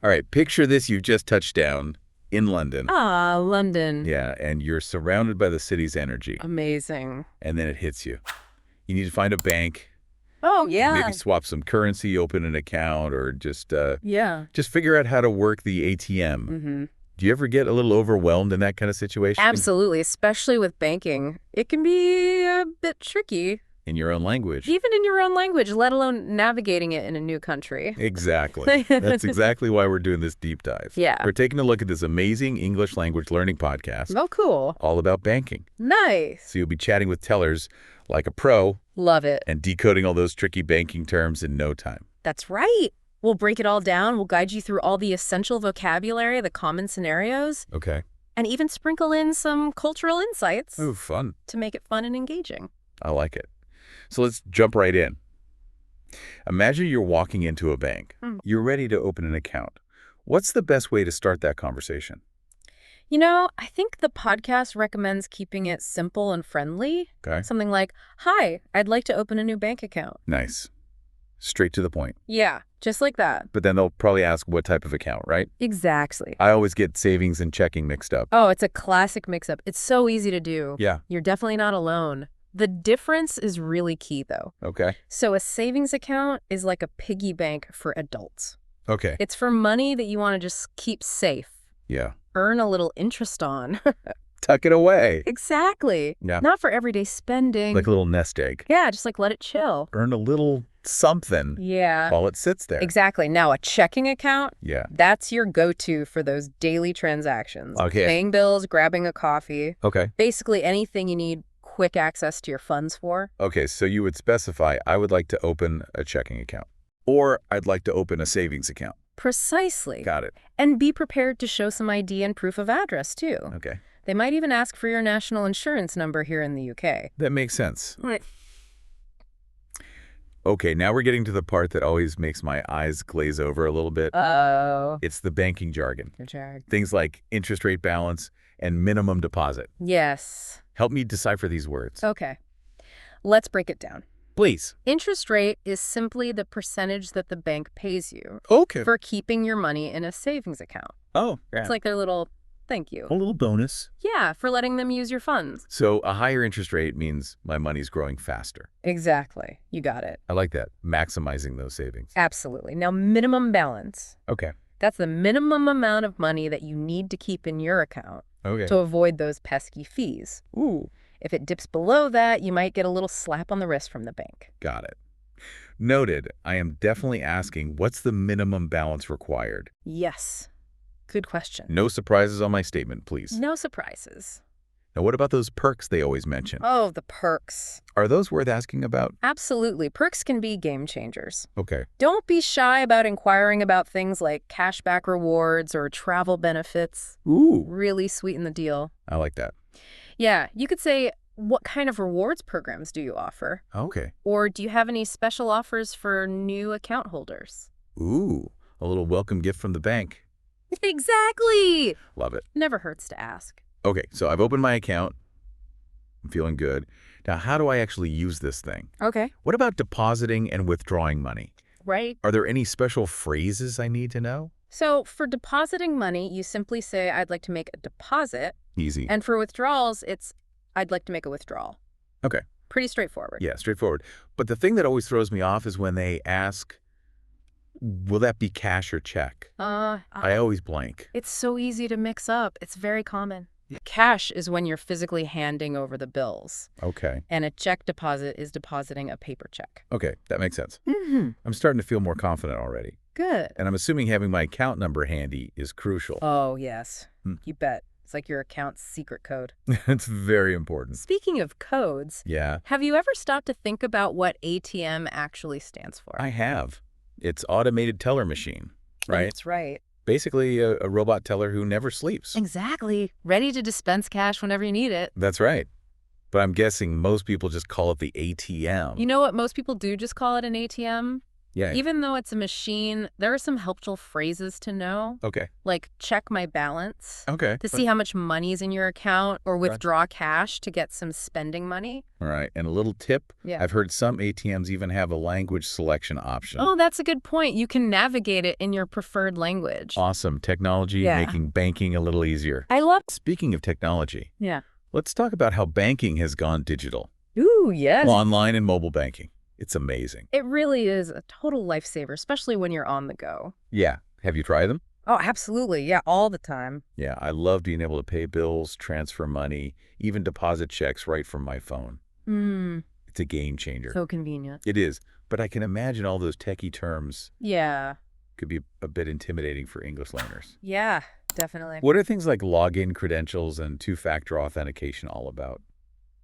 All right, picture this. You've just touched down in London. Ah, London. Yeah, and you're surrounded by the city's energy. Amazing. And then it hits you. You need to find a bank, Oh, yeah. maybe swap some currency, open an account, or just Yeah. figure out how to work the ATM. Mm-hmm. Do you ever get a little overwhelmed in that kind of situation? Absolutely, especially with banking. It can be a bit tricky, In your own language. even in your own language, let alone navigating it in a new country. Exactly. That's exactly why we're doing this deep dive. Yeah. We're taking a look at this amazing English language learning podcast Oh, cool. all about banking. Nice. So you'll be chatting with tellers like a pro Love it. and decoding all those tricky banking terms in no time. That's right. We'll break it all down. We'll guide you through all the essential vocabulary, the common scenarios, Okay. and even sprinkle in some cultural insights Ooh, fun. to make it fun and engaging. I like it. So let's jump right in. Imagine you're walking into a bank. You're ready to open an account. What's the best way to start that conversation? You know, I think the podcast recommends keeping it simple and friendly. Okay. Something like, "Hi, I'd like to open a new bank account." Nice. Straight to the point. Yeah, just like that. But then they'll probably ask what type of account, right? Exactly. I always get savings and checking mixed up. Oh, it's a classic mix-up. It's so easy to do. Yeah. You're definitely not alone. The difference is really key, though. Okay. So a savings account is like a piggy bank for adults. Okay. It's for money that you want to just keep safe, Yeah. earn a little interest on. Tuck it away. Exactly. Yeah. Not for everyday spending. Like a little nest egg. Yeah, just like let it chill. Earn a little something Yeah. while it sits there. Exactly. Now, a checking account, Yeah. that's your go-to for those daily transactions. Okay. Paying bills, grabbing a coffee, Okay. basically anything you need quick access to your funds for. Okay, so you would specify, I would like to open a checking account. Or I'd like to open a savings account. Precisely. Got it. And be prepared to show some ID and proof of address, too. Okay. They might even ask for your national insurance number here in the UK. That makes sense. Right. Okay, now we're getting to the part that always makes my eyes glaze over a little bit. Oh. It's the banking jargon. Your jag. Things like interest rate balance and minimum deposit. Yes. Help me decipher these words. Okay. Let's break it down. Please. Interest rate is simply the percentage that the bank pays you Okay. for keeping your money in a savings account. Oh, yeah. It's like their little thank you. A little bonus. Yeah, for letting them use your funds. So a higher interest rate means my money's growing faster. Exactly. You got it. I like that. Maximizing those savings. Absolutely. Now, minimum balance. Okay. That's the minimum amount of money that you need to keep in your account Okay. to avoid those pesky fees. Ooh. If it dips below that, you might get a little slap on the wrist from the bank. Got it. Noted. I am definitely asking, what's the minimum balance required? Yes. Good question. No surprises on my statement, please. No surprises. Now, what about those perks they always mention? Oh, the perks. Are those worth asking about? Absolutely. Perks can be game changers. Okay. Don't be shy about inquiring about things like cashback rewards or travel benefits. Ooh. Really sweeten the deal. I like that. Yeah, you could say, what kind of rewards programs do you offer? Okay. Or do you have any special offers for new account holders? Ooh. A little welcome gift from the bank. Exactly! Love it. Never hurts to ask. Okay, so I've opened my account. I'm feeling good. Now, how do I actually use this thing? Okay. What about depositing and withdrawing money? Right. Are there any special phrases I need to know? So for depositing money, you simply say, I'd like to make a deposit. Easy. And for withdrawals, it's, I'd like to make a withdrawal. Okay. Pretty straightforward. Yeah, straightforward. But the thing that always throws me off is when they ask, will that be cash or check? I always blank. It's so easy to mix up. It's very common. Cash is when you're physically handing over the bills. Okay. And a check deposit is depositing a paper check. Okay, that makes sense. Mm-hmm. I'm starting to feel more confident already. Good. And I'm assuming having my account number handy is crucial. Oh, yes. Hmm. You bet. It's like your account's secret code. It's very important. Speaking of codes, Yeah, have you ever stopped to think about what ATM actually stands for? I have. It's automated teller machine, right? That's right. Basically a robot teller who never sleeps. Exactly. Ready to dispense cash whenever you need it. That's right. But I'm guessing most people just call it the ATM. You know what most people do just call it an ATM? Yeah. Even though it's a machine, there are some helpful phrases to know, Okay. like check my balance Okay. to see how much money is in your account, or withdraw cash to get some spending money. All right. And a little tip. Yeah. I've heard some ATMs even have a language selection option. Oh, that's a good point. You can navigate it in your preferred language. Awesome. Technology Yeah. making banking a little easier. I love. Speaking of technology, Yeah. let's talk about how banking has gone digital. Ooh, yes. Online and mobile banking. It's amazing. It really is a total lifesaver, especially when you're on the go. Yeah. Have you tried them? Oh, absolutely. Yeah, all the time. Yeah. I love being able to pay bills, transfer money, even deposit checks right from my phone. It's a game changer. So convenient. It is. But I can imagine all those techie terms Yeah. could be a bit intimidating for English learners. Yeah, definitely. What are things like login credentials and two-factor authentication all about?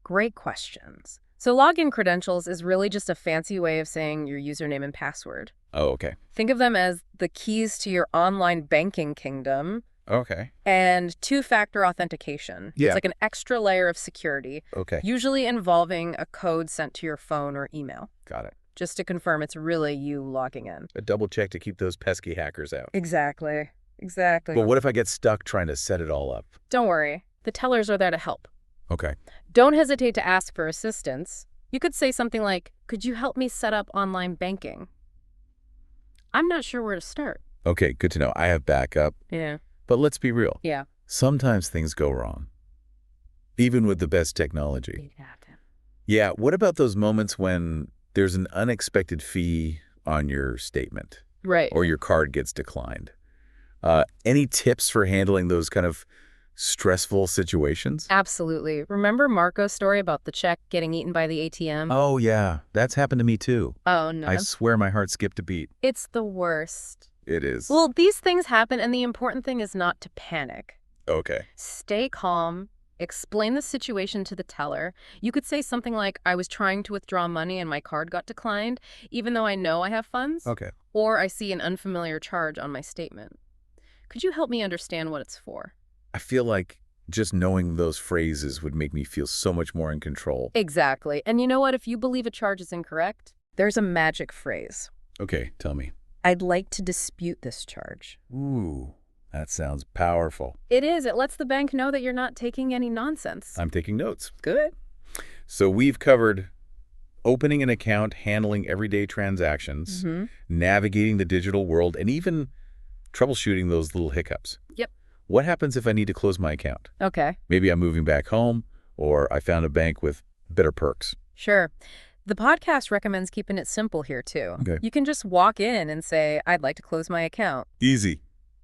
Great questions. So login credentials is really just a fancy way of saying your username and password. Oh, okay. Think of them as the keys to your online banking kingdom. Okay. And two-factor authentication. Yeah. It's like an extra layer of security, Okay. usually involving a code sent to your phone or email, Got it. just to confirm it's really you logging in. A double check to keep those pesky hackers out. Exactly. Exactly. But what if I get stuck trying to set it all up? Don't worry. The tellers are there to help. Okay. Don't hesitate to ask for assistance. You could say something like, could you help me set up online banking? I'm not sure where to start. Okay, good to know. I have backup. Yeah. But let's be real. Yeah. Sometimes things go wrong, even with the best technology. It happened. Yeah, what about those moments when there's an unexpected fee on your statement Right. or your card gets declined? Any tips for handling those kind of stressful situations? Absolutely. Remember Marco's story about the check getting eaten by the ATM? Oh, yeah. That's happened to me, too. Oh, no. I swear my heart skipped a beat. It's the worst. It is. Well, these things happen, and the important thing is not to panic. Okay. Stay calm. Explain the situation to the teller. You could say something like, I was trying to withdraw money and my card got declined, even though I know I have funds. Okay. Or I see an unfamiliar charge on my statement. Could you help me understand what it's for? I feel like just knowing those phrases would make me feel so much more in control. Exactly. And you know what? If you believe a charge is incorrect, there's a magic phrase. Okay, tell me. I'd like to dispute this charge. Ooh, that sounds powerful. It is. It lets the bank know that you're not taking any nonsense. I'm taking notes. Good. So we've covered opening an account, handling everyday transactions, navigating the digital world, and even troubleshooting those little hiccups. Yep. What happens if I need to close my account? Okay. Maybe I'm moving back home, or I found a bank with better perks. Sure. The podcast recommends keeping it simple here, too. Okay. You can just walk in and say, I'd like to close my account. Easy.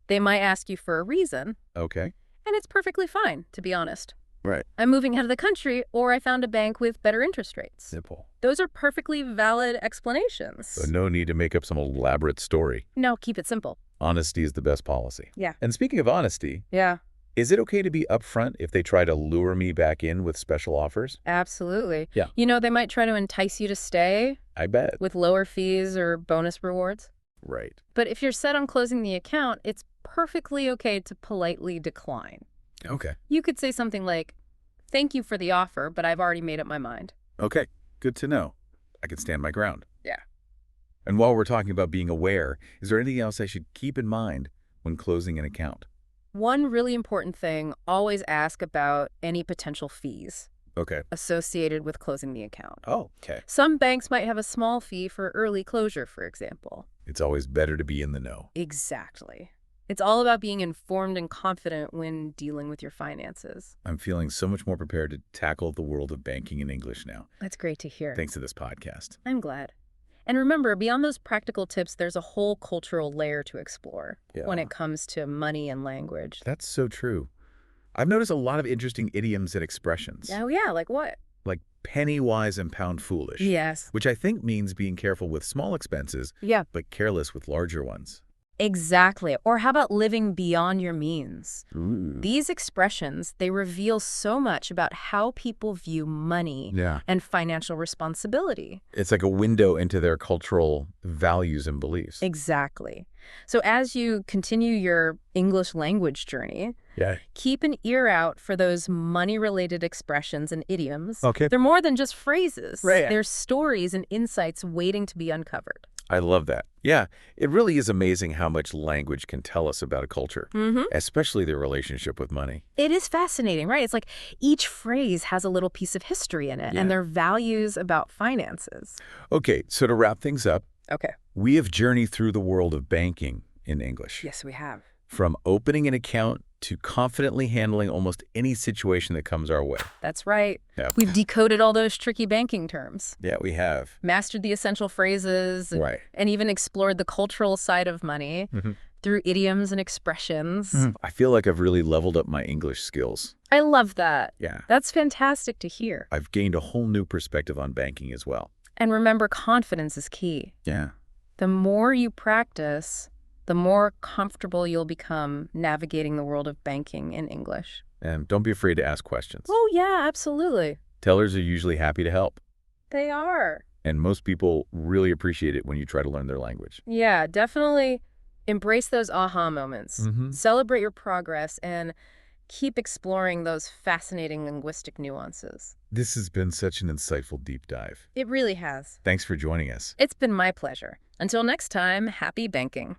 They might ask you for a reason, Okay. and it's perfectly fine, to be honest. Right. I'm moving out of the country, or I found a bank with better interest rates. Simple. Those are perfectly valid explanations. So no need to make up some elaborate story. No, keep it simple. Honesty is the best policy. Yeah. And speaking of honesty, Yeah, is it okay to be upfront if they try to lure me back in with special offers? absolutely. Yeah. You know, they might try to entice you to stay I bet. with lower fees or bonus rewards. Right. But if you're set on closing the account, it's perfectly okay to politely decline. Okay. You could say something like, thank you for the offer, but I've already made up my mind. Okay. Good to know. I can stand my ground. Yeah. And while we're talking about being aware, is there anything else I should keep in mind when closing an account? One really important thing, always ask about any potential fees Okay. associated with closing the account. Oh, okay. Some banks might have a small fee for early closure, for example. It's always better to be in the know. Exactly. It's all about being informed and confident when dealing with your finances. I'm feeling so much more prepared to tackle the world of banking in English now, That's great to hear. thanks to this podcast. I'm glad. And remember, beyond those practical tips, there's a whole cultural layer to explore when Yeah. it comes to money and language. That's so true. I've noticed a lot of interesting idioms and expressions, Oh, yeah, like what? like penny wise and pound foolish, Yes. which I think means being careful with small expenses, Yeah, but careless with larger ones. exactly. Or how about living beyond your means? Ooh. These expressions, they reveal so much about how people view money Yeah. and financial responsibility. It's like a window into their cultural values and beliefs. Exactly. So as you continue your English language journey, Yeah. keep an ear out for those money-related expressions and idioms. Okay. They're more than just phrases. Right. They're stories and insights waiting to be uncovered. I love that. Yeah, it really is amazing how much language can tell us about a culture, especially their relationship with money. It is fascinating, right? It's like each phrase has a little piece of history in it Yeah. and their values about finances. Okay, so to wrap things up, Okay. we have journeyed through the world of banking in English. Yes, we have. From opening an account to confidently handling almost any situation that comes our way. That's right. Yep. We've decoded all those tricky banking terms, Yeah, we have. mastered the essential phrases, Right. and even explored the cultural side of money through idioms and expressions. I feel like I've really leveled up my English skills. I love that. Yeah. That's fantastic to hear. I've gained a whole new perspective on banking as well. And remember, confidence is key. Yeah. The more you practice, the more comfortable you'll become navigating the world of banking in English. And don't be afraid to ask questions. Oh, yeah, absolutely. Tellers are usually happy to help. They are. And most people really appreciate it when you try to learn their language. Yeah, definitely embrace those aha moments. Celebrate your progress and keep exploring those fascinating linguistic nuances. This has been such an insightful deep dive. It really has. Thanks for joining us. It's been my pleasure. Until next time, happy banking.